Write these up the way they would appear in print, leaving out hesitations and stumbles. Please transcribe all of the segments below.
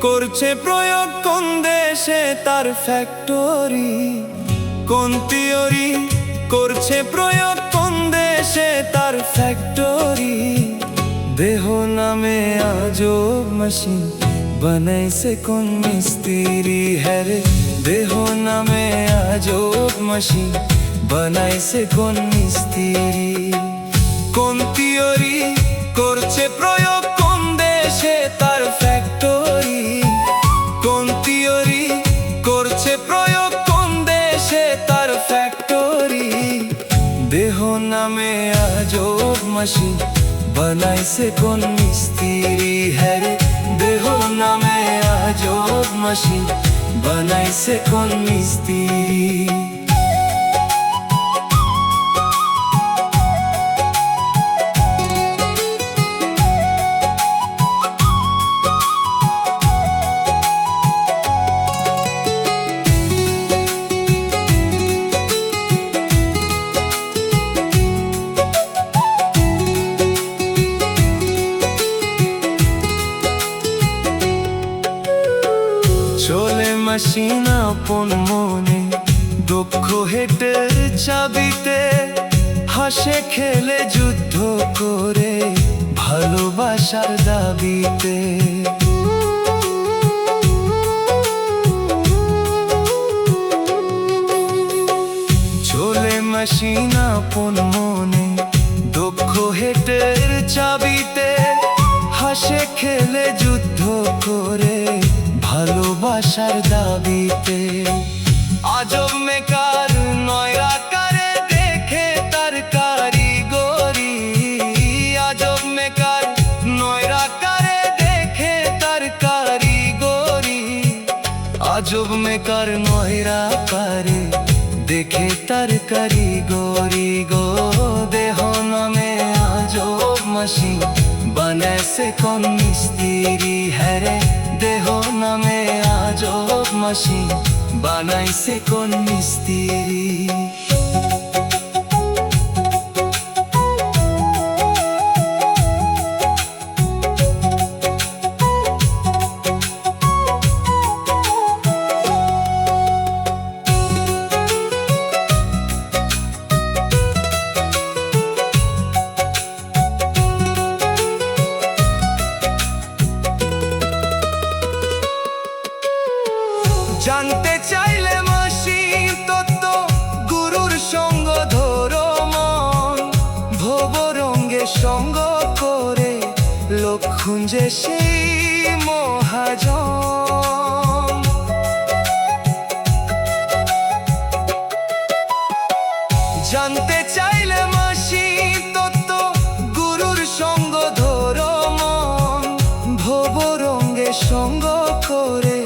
করছে প্রয়োগ কোন দেশে তার ফ্যাক্টরি? কোন থিওরি করছে প্রয়োগ কোন দেশে তার ফ্যাক্টরি? দেহ নামে আজব মেশিন বানাইছে কোন মিস্ত্রি? হ্যারে দেহ নামে আজব মেশিন বানাইছে কোন মিস্ত্রি? কোন থিওরি করছে প্রয়োগ কোন দেশে তার ফ্যাক্টরি? কোন থিওরি করছে প্রয়োগ কোন দেশে তার ফ্যাক্টরি? দেহ নামে আজব মেশিন বানাইছে কোন মিস্ত্রি? হ্যারে দেহ নামে আজব মেশিন বানাইছে কোন মিস্ত্রি? চলে মেশিন আপন মনে দক্ষ হেটের চাবিতে, হাসে খেলে যুদ্ধ করে ভালোবাসার দাবিতে। চলে মেশিন আপন মনে দক্ষ হেটের চাবিতে, হাসে খেলে যুদ্ধ করে ভালোবাসার দাবিতে। আজব মেকার নয় আকারে দেখে তার কারিগরি। আজব মেকার নয় আকারে দেখে তার কারিগরি। আজব মেকার নয় আকারে দেখে তার কারিগরি গো। দেহ নামে আজব মেশিন বানাইছে কোন মিস্ত্রি? হ্যারে দেহ নামে আজব মেশিন বানাইছে কোন মিস্ত্রি? জানতে চাইলে মেশিন তত্ত্ব গুরুর সঙ্গ ধরো মন। ভব রঙ্গে সঙ্গ করে লোক খুঁজে সেই মহাজন। জানতে চাইলে মেশিন তত্ত্ব গুরুর সঙ্গ ধরো মন। ভব রঙ্গে সঙ্গ করে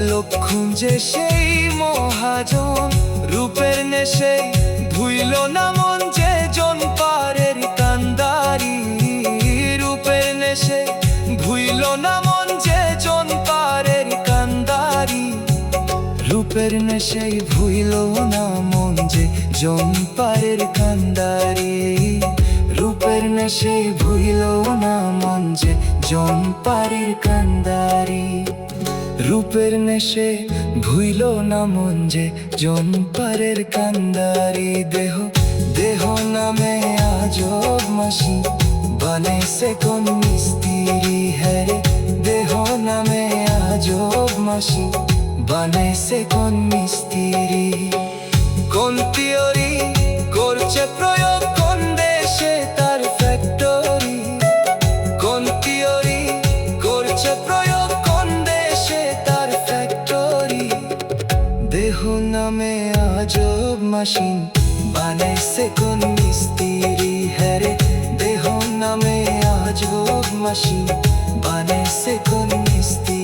লোক খুঁজে সেই মহাজন। রূপের নেশে ভুইল না মন যে জন পারের কান্দারি। রূপের নেশে ভুইল না মন যে জন পারের কান্দারি। রূপের নেশে ভুইল না মন যে জন পারের কান্দারি। রূপের নেশে ভুইল না মন যে জন পারের কান্দারি। রূপের নেশে ভুইল না মন যে জন পারের কান্দারি। দেহ দেহ নামে আজব মেশিন বানাইছে কোন মিস্ত্রি? হ্যারে দেহ নামে আজব মেশিন বানাইছে কোন মিস্ত্রি? কোন থিওরি করছে প্রয়োগ কোন দেশে তার ফ্যাক্টরি? কোন থিওরি করছে প্রয়োগ কোন দেশে তার ফ্যাক্টরি? দেহ নামে আজব মেশিন বানাইছে কোন মিস্ত্রি? হ্যারে দেহ নামে আজব মেশিন বানাইছে কোন মিস্ত্রি?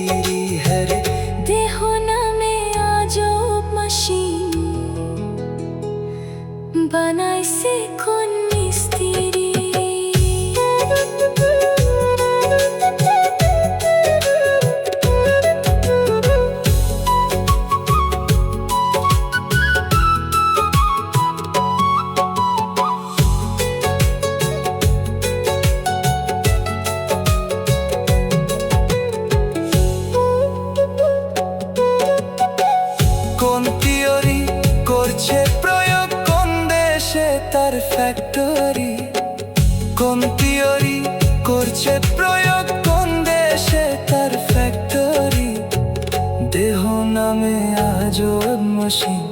হ্যারে দেহ নামে আজব মেশিন বানাইছে কোন মিস্ত্রি? ফ্যাক্টরি? কোন থিওরি করছে প্রয়োগ, কোন দেশে তার ফ্যাক্টরি? দেহ নামে আজব মেশিন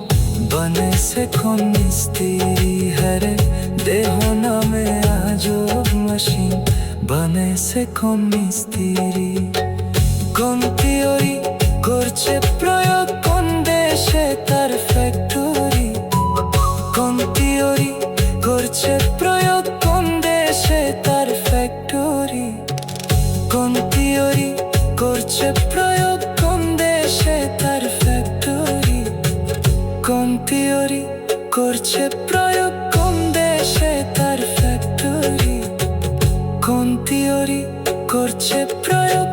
বনে সে কোন মিস্ত্রি? হরে দেহ নামে আজব মেশিন বনে সে কোন মিস্ত্রি? কোন থিওরি করছে প্রয়োগ, কোন দেশে তার ফ্যাক্টরি? কোন থিওরি করছে প্রয়োগ, কোন দেশে তার ফ্যাক্টরি? কোন থিওরি করছে প্রয়োগ, কোন দেশে তার ফ্যাক্টরি? কোন থিওরি করছে প্রয়োগ, কোন দেশে তার ফ্যাক্টরি? কোন থিওরি করছে প্রয়োগ,